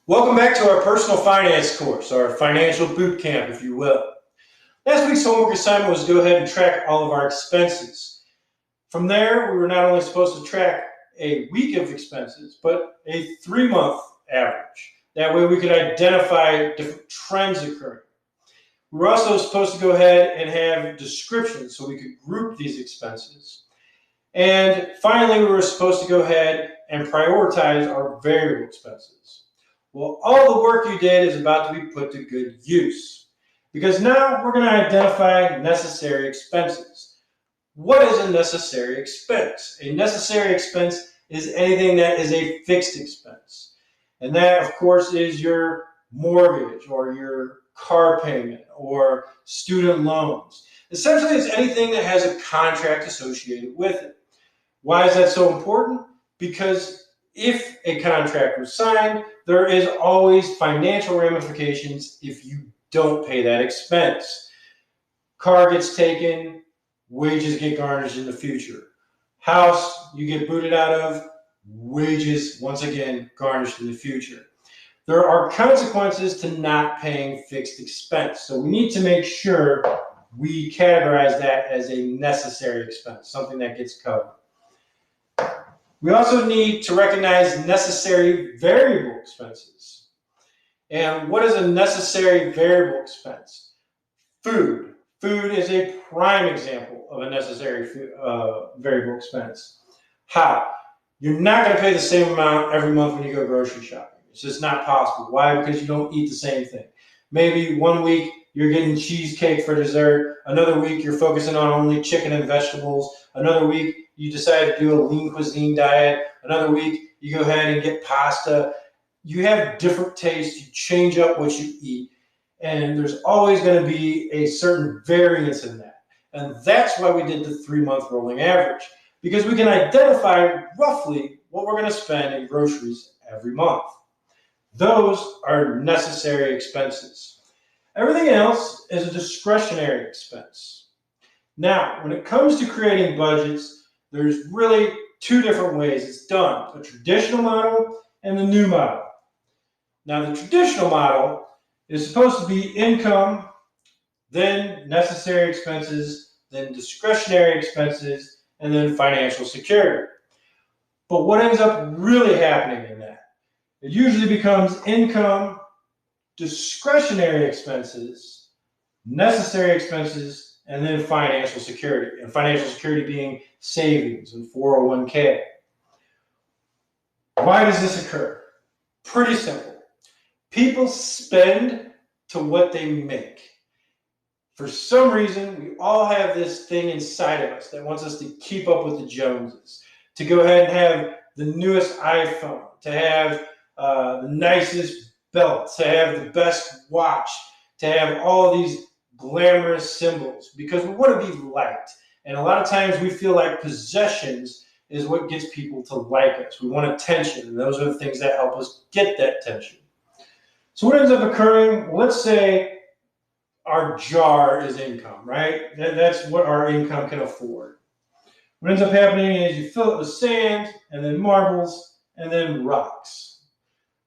Welcome back to our personal finance course, our financial boot camp, if you will. Last week's homework assignment was to go ahead and track all of our expenses. From there, we were not only supposed to track a week of expenses, but a 3-month average. That way we could identify different trends occurring. We were also supposed to go ahead and have descriptions so we could group these expenses. And finally, we were supposed to go ahead and prioritize our variable expenses. Well, all the work you did is about to be put to good use, because now we're going to identify necessary expenses. What is a necessary expense? A necessary expense is anything that is a fixed expense. And that, of course, is your mortgage or your car payment or student loans. Essentially, it's anything that has a contract associated with it. Why is that so important? Because if a contract was signed, there is always financial ramifications if you don't pay that expense. Car gets taken, wages get garnished in the future. House you get booted out of, wages once again garnished in the future. There are consequences to not paying fixed expense. So we need to make sure we categorize that as a necessary expense, something that gets covered. We also need to recognize necessary variable expenses. And what is a necessary variable expense? Food. Food is a prime example of a necessary variable expense. How? You're not going to pay the same amount every month when you go grocery shopping. It's just not possible. Why? Because you don't eat the same thing. Maybe one week you're getting cheesecake for dessert. Another week you're focusing on only chicken and vegetables. Another week you decide to do a lean cuisine diet. Another week you go ahead and get pasta. You have different tastes. You change up what you eat. And there's always going to be a certain variance in that. And that's why we did the 3-month rolling average. Because we can identify roughly what we're going to spend in groceries every month. Those are necessary expenses. Everything else is a discretionary expense. Now, when it comes to creating budgets, there's really 2 different ways it's done: the traditional model and the new model. Now, the traditional model is supposed to be income, then necessary expenses, then discretionary expenses, and then financial security. But what ends up really happening in that? It usually becomes income, discretionary expenses, necessary expenses, and then financial security. And financial security being savings and 401k. Why does this occur? Pretty simple. People spend to what they make. For some reason, we all have this thing inside of us that wants us to keep up with the Joneses, to go ahead and have the newest iPhone, to have the nicest belt, to have the best watch, to have all these glamorous symbols, because we want to be liked. And a lot of times we feel like possessions is what gets people to like us. We want attention, and those are the things that help us get that attention. So what ends up occurring? Well, let's say our jar is income, right? That's what our income can afford. What ends up happening is you fill it with sand, and then marbles, and then rocks.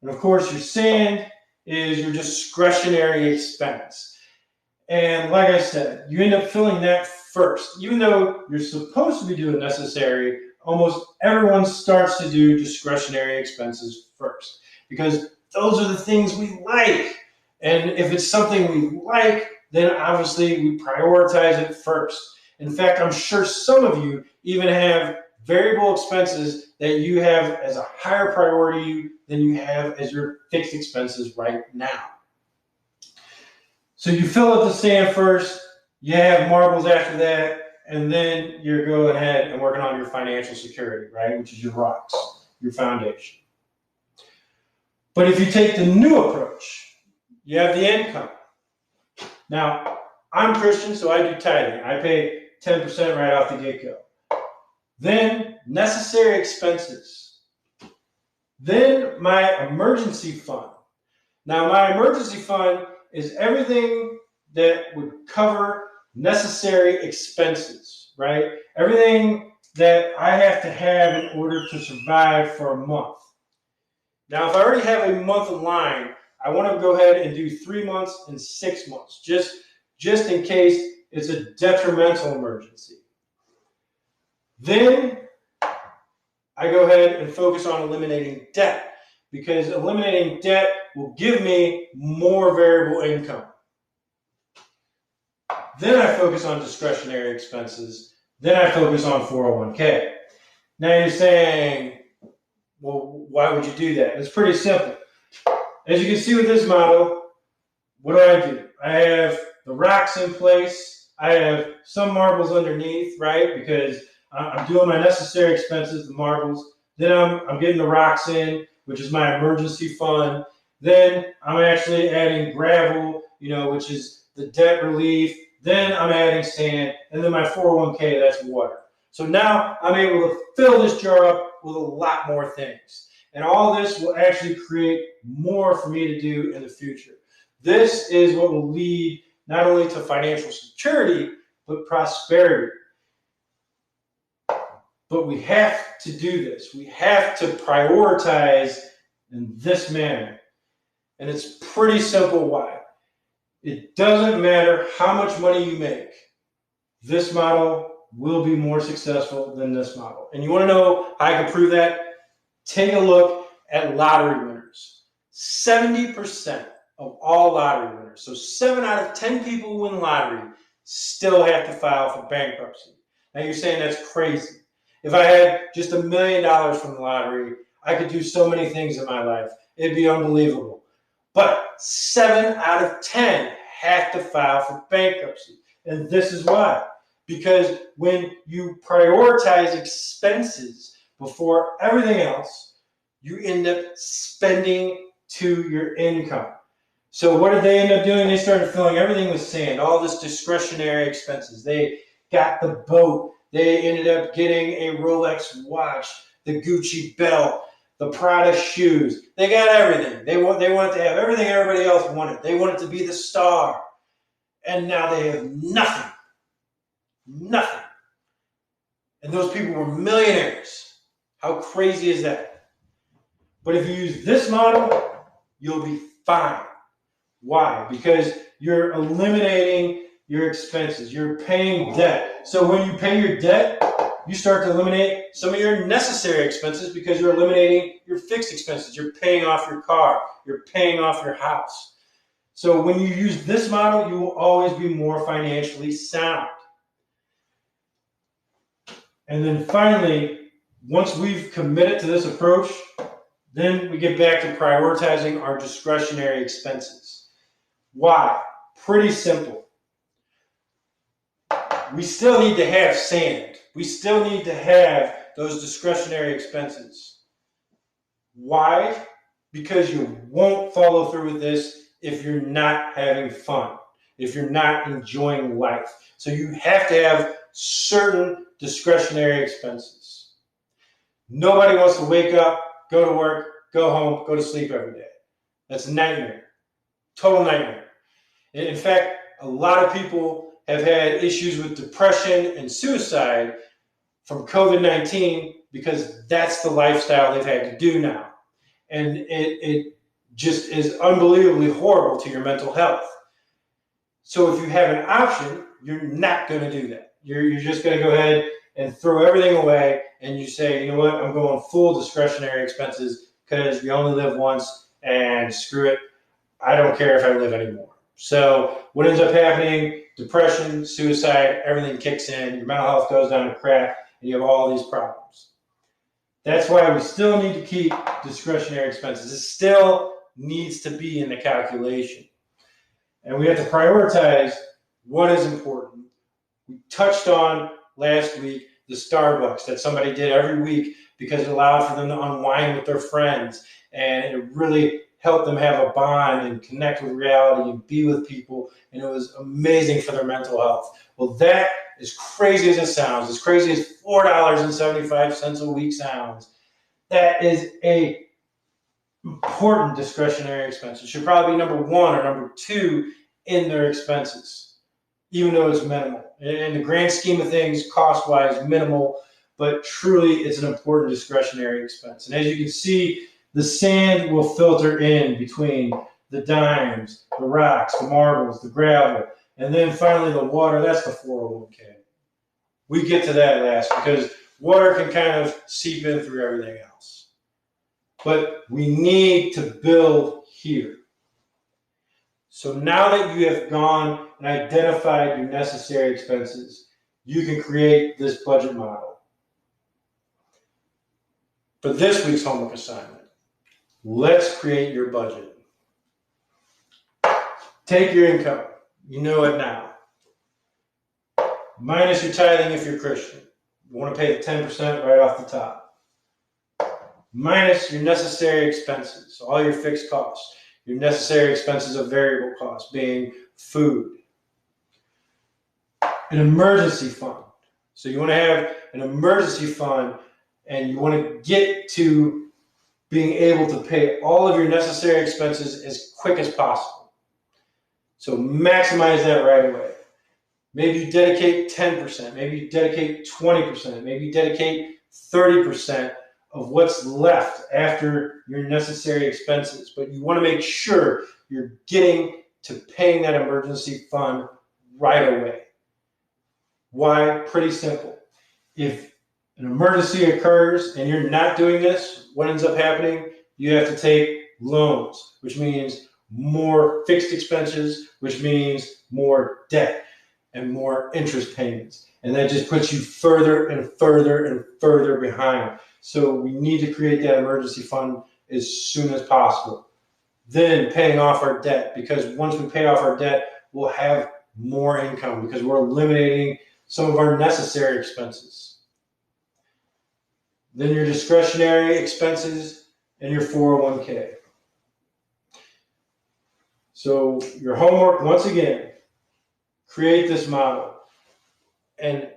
And of course, your sand is your discretionary expense. And like I said, you end up filling that first. Even though you're supposed to be doing necessary, almost everyone starts to do discretionary expenses first, because those are the things we like. And if it's something we like, then obviously we prioritize it first. In fact, I'm sure some of you even have variable expenses that you have as a higher priority than you have as your fixed expenses right now. So you fill up the sand first, you have marbles after that, and then you're going ahead and working on your financial security, right? Which is your rocks, your foundation. But if you take the new approach, you have the income. Now, I'm Christian, so I do tithing. I pay 10% right off the get-go. Then necessary expenses. Then my emergency fund. Now, my emergency fund is everything that would cover necessary expenses, right? Everything that I have to have in order to survive for a month. Now, if I already have a month in line, I want to go ahead and do 3 months and 6 months, just in case it's a detrimental emergency. Then I go ahead and focus on eliminating debt, because eliminating debt will give me more variable income. Then I focus on discretionary expenses. Then I focus on 401k. Now you're saying, well, why would you do that? It's pretty simple. As you can see with this model, what do? I have the rocks in place. I have some marbles underneath, right? Because I'm doing my necessary expenses, the marbles. Then I'm getting the rocks in, which is my emergency fund. Then I'm actually adding gravel, which is the debt relief. Then I'm adding sand, and then my 401k, that's water. So now I'm able to fill this jar up with a lot more things. And all this will actually create more for me to do in the future. This is what will lead not only to financial security, but prosperity. But we have to do this. We have to prioritize in this manner. And it's pretty simple why. It doesn't matter how much money you make. This model will be more successful than this model. And you want to know how I can prove that? Take a look at lottery winners. 70% of all lottery winners, so 7 out of 10 people who win lottery, still have to file for bankruptcy. Now you're saying that's crazy. If I had just $1 million from the lottery, I could do so many things in my life. It'd be unbelievable. But 7 out of 10 have to file for bankruptcy. And this is why. Because when you prioritize expenses before everything else, you end up spending to your income. So what did they end up doing? They started filling everything with sand, all this discretionary expenses. They got the boat. They ended up getting a Rolex watch, the Gucci belt, the Prada shoes. They got everything. They wanted to have everything everybody else wanted. They wanted to be the star. And now they have nothing. Nothing. And those people were millionaires. How crazy is that? But if you use this model, you'll be fine. Why? Because you're eliminating your expenses. You're paying debt. So when you pay your debt, you start to eliminate some of your necessary expenses because you're eliminating your fixed expenses. You're paying off your car. You're paying off your house. So when you use this model, you will always be more financially sound. And then finally, once we've committed to this approach, then we get back to prioritizing our discretionary expenses. Why? Pretty simple. We still need to have sand. We still need to have those discretionary expenses. Why? Because you won't follow through with this if you're not having fun, if you're not enjoying life. So you have to have certain discretionary expenses. Nobody wants to wake up, go to work, go home, go to sleep every day. That's a nightmare. Total nightmare. In fact, a lot of people have had issues with depression and suicide from COVID-19 because that's the lifestyle they've had to do now. And it just is unbelievably horrible to your mental health. So if you have an option, you're not going to do that. You're just going to go ahead and throw everything away and you say, you know what, I'm going full discretionary expenses because we only live once and screw it, I don't care if I live anymore. So what ends up happening, depression, suicide, everything kicks in, your mental health goes down the crack, and you have all these problems. That's why we still need to keep discretionary expenses. It still needs to be in the calculation. And we have to prioritize what is important. We touched on last week the Starbucks that somebody did every week because it allowed for them to unwind with their friends, and it really help them have a bond and connect with reality and be with people, and it was amazing for their mental health. Well, that, as crazy as it sounds, as crazy as $4.75 a week sounds, that is a important discretionary expense. It should probably be number 1 or number 2 in their expenses, even though it's minimal. In the grand scheme of things, cost-wise, minimal, but truly it's an important discretionary expense. And as you can see, The sand will filter in between the dimes, the rocks, the marbles, the gravel, and then finally the water. That's the 401k. We get to that last because water can kind of seep in through everything else. But we need to build here. So now that you have gone and identified your necessary expenses, you can create this budget model. For this week's homework assignment, let's create your budget. Take your income. You know it now. Minus your tithing if you're Christian. You want to pay the 10% right off the top. Minus your necessary expenses, so all your fixed costs. Your necessary expenses of variable costs being food. An emergency fund. So you want to have an emergency fund and you want to get to being able to pay all of your necessary expenses as quick as possible. So maximize that right away. Maybe you dedicate 10%, maybe you dedicate 20%, maybe you dedicate 30% of what's left after your necessary expenses. But you want to make sure you're getting to paying that emergency fund right away. Why? Pretty simple. If an emergency occurs and you're not doing this, what ends up happening? You have to take loans, which means more fixed expenses, which means more debt and more interest payments. And that just puts you further and further and further behind. So we need to create that emergency fund as soon as possible. Then paying off our debt, because once we pay off our debt, we'll have more income because we're eliminating some of our necessary expenses. Then your discretionary expenses and your 401k. So your homework, once again, create this model and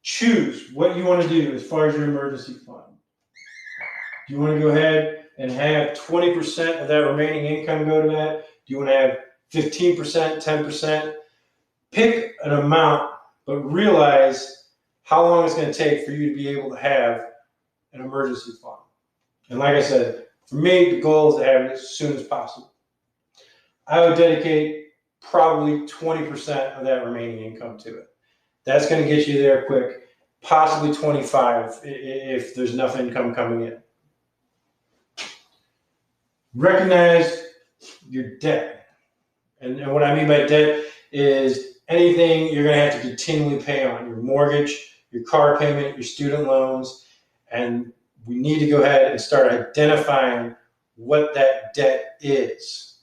choose what you want to do as far as your emergency fund. Do you want to go ahead and have 20% of that remaining income go to that? Do you want to have 15%, 10%? Pick an amount, but realize how long it's going to take for you to be able to have an emergency fund. And like I said, for me, the goal is to have it as soon as possible. I would dedicate probably 20% of that remaining income to it. That's going to get you there quick, possibly 25 if there's enough income coming in. Recognize your debt. And what I mean by debt is anything you're going to have to continually pay on, your mortgage, your car payment, your student loans, and we need to go ahead and start identifying what that debt is.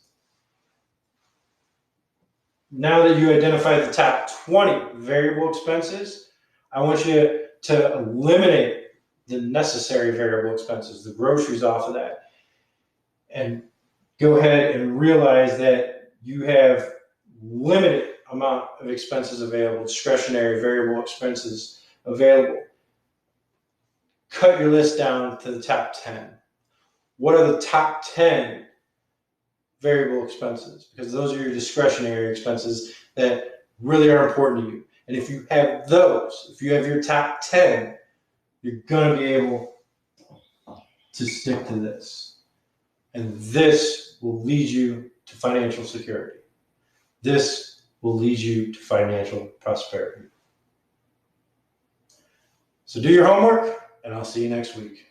Now that you identify the top 20 variable expenses, I want you to eliminate the necessary variable expenses, the groceries off of that, and go ahead and realize that you have limited amount of expenses available, discretionary variable expenses available. Cut your list down to the top 10. What are the top 10 variable expenses? Because those are your discretionary expenses that really are important to you. And if you have those, if you have your top 10, you're going to be able to stick to this. And this will lead you to financial security. This will lead you to financial prosperity. So do your homework, and I'll see you next week.